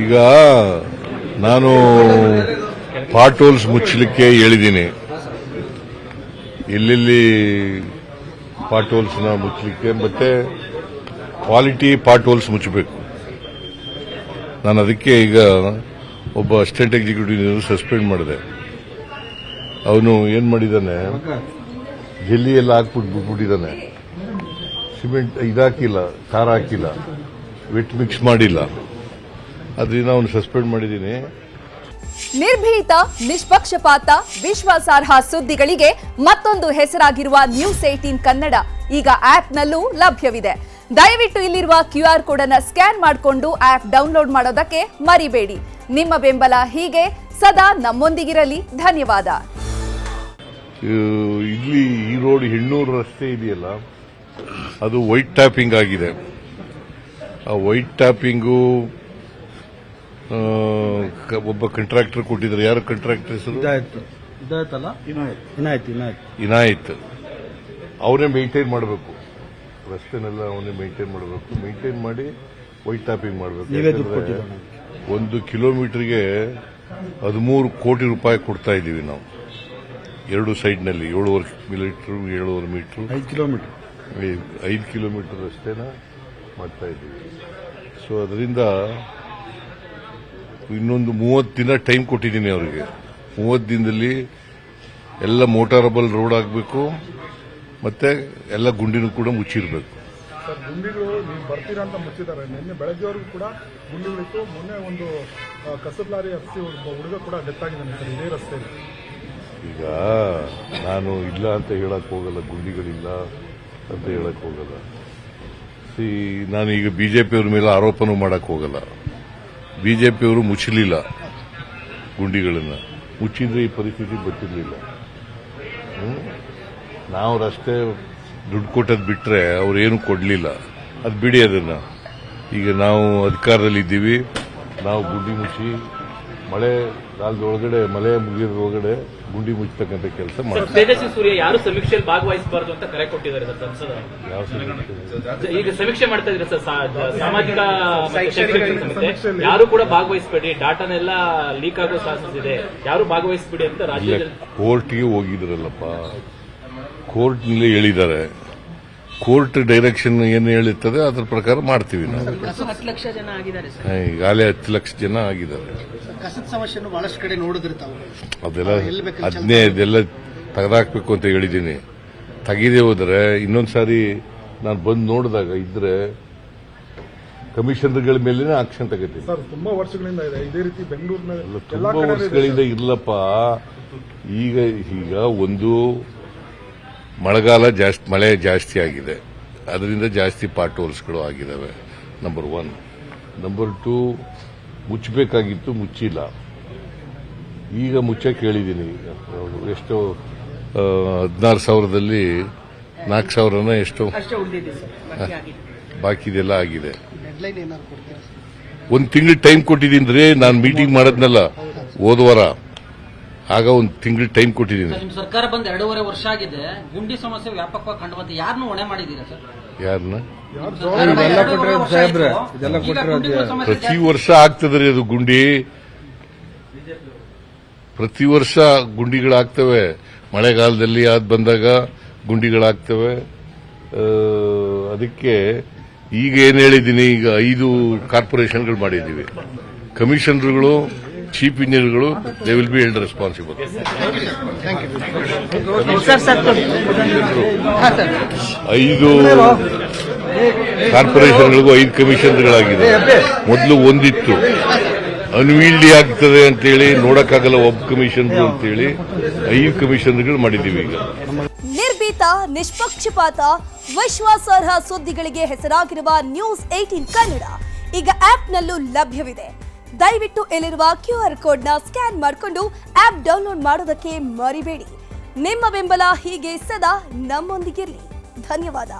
ಈಗ ನಾನು pot holes ಮುಚ್ಚಲಿಕ್ಕೆ ಹೇಳಿದ್ದೀನಿ. ಎಲ್ಲೆಲ್ಲಿ ಪಾಟ್ ಹೋಲ್ಸ್ನ ಮುಚ್ಚಲಿಕ್ಕೆ ಮತ್ತೆ ಕ್ವಾಲಿಟಿ ಪಾಟ್ ಹೋಲ್ಸ್ ಮುಚ್ಚಬೇಕು. ನಾನು ಅದಕ್ಕೆ ಈಗ ಒಬ್ಬ ಅಸಿಸ್ಟೆಂಟ್ ಎಕ್ಸಿಕ್ಯೂಟಿವ್ ಸಸ್ಪೆಂಡ್ ಮಾಡಿದೆ. ಅವನು ಏನ್ ಮಾಡಿದ್ದಾನೆ, ಜಲ್ಲಿ ಎಲ್ಲ ಬಿಟ್ಬಿಟ್ಟಿದ್ದಾನೆ. ಸಿಮೆಂಟ್ ಇದಾಕಿಲ್ಲ, ಟಾರ್ ಹಾಕಿಲ್ಲ, ವೆಟ್ ಮಿಕ್ಸ್ ಮಾಡಿಲ್ಲ. ಅದರಿಂದ ಅವನು ಸಸ್ಪೆಂಡ್ ಮಾಡಿದ್ದೀನಿ. ನಿರ್ಭೀತ, ನಿಷ್ಪಕ್ಷಪಾತ, ವಿಶ್ವಾಸಾರ್ಹ ಸುದ್ದಿಗಳಿಗೆ ಮತ್ತೊಂದು ಹೆಸರಾಗಿರುವ ನ್ಯೂಸ್ 18 ಕನ್ನಡ ಈಗ ಆಪ್ನಲ್ಲೂ ಲಭ್ಯವಿದೆ. ದಯವಿಟ್ಟು ಇಲ್ಲಿರುವ QR ಕೋಡ್ ಅನ್ನು ಸ್ಕ್ಯಾನ್ ಮಾಡಿಕೊಂಡು ಆಪ್ ಡೌನ್ಲೋಡ್ ಮಾಡೋದಕ್ಕೆ ಮರಿಬೇಡಿ. ನಿಮ್ಮ ಬೆಂಬಲ ಹೀಗೆ ಸದಾ ನಮ್ಮೊಂದಿಗಿರಲಿ. ಧನ್ಯವಾದ. ಇಲ್ಲಿ ಈ ರೋಡ್ ಹೆಣ್ಣೂರು ರಸ್ತೆ ಇದೆಯಲ್ಲ, ಅದು ವೈಟ್ ಟ್ಯಾಪಿಂಗ್ ಆಗಿದೆ. ಆ ವೈಟ್ ಟ್ಯಾಪಿಂಗು ಒಬ್ಬ ಕಾಂಟ್ರಾಕ್ಟರ್ ಕೊಟ್ಟಿದ್ದಾರೆ. ಯಾರು ಕಾಂಟ್ರಾಕ್ಟರ್ ಹೆಸರು? ಇನಾಯತ್. ಅವನೇ ಮೇಂಟೈನ್ ಮಾಡಬೇಕು, ರಸ್ತೆನೆಲ್ಲ ಅವನೇ ಮೇಂಟೈನ್ ಮಾಡಬೇಕು. ಮೇಂಟೈನ್ ಮಾಡಿ ವೈಟ್ ಟ್ಯಾಪಿಂಗ್ ಮಾಡಬೇಕು. 1 ಕಿಲೋಮೀಟರ್ಗೆ 13 ಕೋಟಿ ರೂಪಾಯಿ ಕೊಡ್ತಾ ಇದ್ದೀವಿ ನಾವು. 2 ಸೈಡ್ನಲ್ಲಿ 7.5 ಮೀಟರ್ 5 ಕಿಲೋಮೀಟರ್ ರಸ್ತೆನ ಮಾಡ್ತಾ ಇದ್ದೀವಿ. ಸೊ ಅದರಿಂದ ಇನ್ನೊಂದು 30 ದಿನ ಟೈಮ್ ಕೊಟ್ಟಿದ್ದೀನಿ ಅವರಿಗೆ. 30 ದಿನದಲ್ಲಿ ಎಲ್ಲ ಮೋಟಾರಬಲ್ ರೋಡ್ ಆಗಬೇಕು, ಮತ್ತೆ ಎಲ್ಲ ಗುಂಡಿನೂ ಕೂಡ ಮುಚ್ಚಿರಬೇಕು. ಗುಂಡಿಗಳು ನೀವು ಬರ್ತೀರಾ ಅಂತ ಮುಚ್ಚಿದ್ದಾರೆ. ನಿನ್ನೆ ಬೆಳಗ್ಗೆವರೆಗೂ ಕೂಡ ಗುಂಡಿಗಳಿತ್ತು. ಮೊನ್ನೆ ಒಂದು ಕಸದ ಲಾರಿ ಹತ್ತಿ ಒಬ್ಬ ಹುಡುಗ ಕೂಡ ಡೆತ್ ಆಗಿದ್ದಾನೆ ಸರ್ ಇದೇ ರಸ್ತೆಯಲ್ಲಿ. ಈಗ ನಾನು ಇಲ್ಲ ಅಂತ ಹೇಳಕ್ ಹೋಗಲ್ಲ, ಗುಂಡಿಗಳಿಲ್ಲ ಅಂತ ಹೇಳಕ್ ಹೋಗಲ್ಲ. ನಾನು ಈಗ ಬಿಜೆಪಿಯವ್ರ ಮೇಲೆ ಆರೋಪನೂ ಮಾಡಕ್ ಹೋಗಲ್ಲ. ಬಿಜೆಪಿಯವರು ಮುಚ್ಚಲಿಲ್ಲ ಗುಂಡಿಗಳನ್ನ. ಮುಚ್ಚಿದ್ರೆ ಈ ಪರಿಸ್ಥಿತಿ ಬರ್ತಿರ್ಲಿಲ್ಲ. ನಾವು ರಸ್ತೆ ದುಡ್ಡು ಕೊಟ್ಟದ್ ಬಿಟ್ರೆ ಅವ್ರೇನು ಕೊಡ್ಲಿಲ್ಲ. ಅದು ಬಿಡಿ ಅದನ್ನ. ಈಗ ನಾವು ಅಧಿಕಾರದಲ್ಲಿ ಇದ್ದೀವಿ. ನಾವು ಗುಂಡಿ ಮುಚ್ಚಿ ಮಳೆಗಾಲದೊಳಗಡೆ, ಮಳೆ ಮುಗಿಯೋದ್ರೊಳಗಡೆ ಗುಂಡಿ ಮುಚ್ಚತಕ್ಕಂಥ ಕೆಲಸ ಮಾಡ್ತೀವಿ. ತೇಜಸ್ವಿ ಸೂರ್ಯ ಯಾರು ಸಮೀಕ್ಷೆಯಲ್ಲಿ ಭಾಗವಹಿಸಬಾರದು ಅಂತ ಕರೆ ಕೊಟ್ಟಿದ್ದಾರೆ ಸರ್ ಸಂಸದ. ಯಾವ ಸಮೀಕ್ಷೆ? ಈಗ ಸಮೀಕ್ಷೆ ಮಾಡ್ತಾ ಇದ್ರೆ ಸರ್, ಸಾಮಾಜಿಕ ಯಾರು ಕೂಡ ಭಾಗವಹಿಸಬೇಡಿ, ಡಾಟಾನೆಲ್ಲ ಲೀಕ್ ಆಗೋ ಚಾನ್ಸಸ್ ಇದೆ, ಯಾರು ಭಾಗವಹಿಸಬೇಡಿ ಅಂತ ರಾಜ್ಯದಲ್ಲಿ ಕೋರ್ಟ್ಗೆ ಹೋಗಿದ್ರಲ್ಲಪ್ಪ. ಕೋರ್ಟ್ನಲ್ಲಿ ಹೇಳಿದ್ದಾರೆ. ಕೋರ್ಟ್ ಡೈರೆಕ್ಷನ್ ಏನು ಹೇಳಿರ್ತದೆ ಅದ್ರ ಪ್ರಕಾರ ಮಾಡ್ತೀವಿ ನಾವು. 10 ಲಕ್ಷ ಜನ ಆಗಿದ್ದಾರೆ ಸರ್. ಈಗಾಗಲೇ 10 ಲಕ್ಷ ಜನ ಆಗಿದ್ದಾರೆ. ಕಸದ ಸಮಸ್ಯೆಯನ್ನು ಬಹಳಷ್ಟು ಕಡೆ ನೋಡಿದ್ರೆ ತಾವು ಅದೆಲ್ಲ ತೆಗೆದಾಕ್ಬೇಕು ಅಂತ ಹೇಳಿದ್ದೀನಿ. ತೆಗೆದೇ ಹೋದ್ರೆ ಇನ್ನೊಂದ್ಸಾರಿ ನಾನು ಬಂದು ನೋಡಿದಾಗ ಇದ್ರೆ ಕಮಿಷನರ್ಗಳ ಮೇಲೇನೆ ಆಕ್ಷನ್ ತಗೋತೀನಿ. ಸರ್ ತುಂಬಾ ವರ್ಷಗಳಿಂದ ಇದೆ ಇದೇ ರೀತಿ ಬೆಂಗಳೂರಿನಲ್ಲಿ. ತುಂಬಾ ವರ್ಷಗಳಿಂದ ಇರ್ಲಪ್ಪ. ಈಗ ಒಂದು ಮಳೆಗಾಲ ಜಾಸ್ತಿ, ಮಳೆ ಜಾಸ್ತಿ ಆಗಿದೆ, ಅದರಿಂದ ಜಾಸ್ತಿ ಪಾಟ್ ಹೋಲ್ಸ್ಗಳು ಆಗಿದ್ದಾವೆ. ನಂಬರ್ 1. ನಂಬರ್ 2, ಮುಚ್ಚಬೇಕಾಗಿತ್ತು, ಮುಚ್ಚಿಲ್ಲ. ಈಗ ಮುಚ್ಚಕ್ಕೆ ಹೇಳಿದ್ದೀನಿ. ಎಷ್ಟೋ 16,000ದಲ್ಲಿ 4,000 ಎಷ್ಟೋ ಬಾಕಿದೆಲ್ಲ ಆಗಿದೆ. 1 ತಿಂಗಳು ಟೈಮ್ ಕೊಟ್ಟಿದ್ದೀನಿ. ನಾನು ಮೀಟಿಂಗ್ ಮಾಡೋದ್ನಲ್ಲ ಹೋದವಾರ, ಆಗ 1 ತಿಂಗಳು ಟೈಮ್ ಕೊಟ್ಟಿದ್ದೀನಿ. ನಿಮ್ಮ ಸರ್ಕಾರ ಬಂದು 2.5 ವರ್ಷ ಆಗಿದೆ. ಗುಂಡಿ ಸಮಸ್ಯೆ ವ್ಯಾಪಕವಾಗಿ ಕಂಡು ಬಂತು. ಯಾರನ್ನು ಹೊಣೆ ಮಾಡಿದ್ದೀರಾ ಸರ್? ಯಾರನ್ನ? ಪ್ರತಿ ವರ್ಷ ಆಗ್ತದ್ರಿ ಅದು ಗುಂಡಿ. ಪ್ರತಿ ವರ್ಷ ಗುಂಡಿಗಳಾಗ್ತವೆ. ಮಳೆಗಾಲದಲ್ಲಿ ಅದು ಬಂದಾಗ ಗುಂಡಿಗಳಾಗ್ತವೆ. ಅದಕ್ಕೆ ಈಗ ಏನ್ ಹೇಳಿದ್ದೀನಿ, ಈಗ 5 ಕಾರ್ಪೊರೇಷನ್ಗಳು ಮಾಡಿದ್ದೀವಿ. ಕಮಿಷನರ್ಗಳು, ಚೀಫ್ ಇಂಜಿನಿಯರ್ಗಳು, they will be held responsible. 5 ಕಾರ್ಪೊರೇಷನ್ಗಳಿಗೂ 5 ಕಮಿಷನರ್ಗಳಾಗಿದೆ. ಮೊದಲು ಒಂದಿತ್ತು, ಅನ್ವೀಲ್ಡಿ ಆಗ್ತದೆ ಅಂತೇಳಿ ನೋಡಕ್ಕಾಗಲ್ಲ ಒಬ್ಬ ಕಮಿಷನರ್ ಅಂತೇಳಿ 5 ಕಮಿಷನರ್ಗಳು ಮಾಡಿದ್ದೀವಿ. ಈಗ ನಿರ್ಭೀತ, ನಿಷ್ಪಕ್ಷಪಾತ, ವಿಶ್ವಾಸಾರ್ಹ ಸುದ್ದಿಗಳಿಗೆ ಹೆಸರಾಗಿರುವ ನ್ಯೂಸ್ 18 ಕನ್ನಡ ಈಗ ಆಪ್ನಲ್ಲೂ ಲಭ್ಯವಿದೆ. ದಯವಿಟ್ಟು ಇಲ್ಲಿರುವ QR ಕೋಡ್ನ ಸ್ಕ್ಯಾನ್ ಮಾಡಿಕೊಂಡು ಆಪ್ ಡೌನ್ಲೋಡ್ ಮಾಡೋದಕ್ಕೆ ಮರಿಬೇಡಿ. ನಿಮ್ಮ ಬೆಂಬಲ ಹೀಗೆ ಸದಾ ನಮ್ಮೊಂದಿಗಿರಲಿ. ಧನ್ಯವಾದ.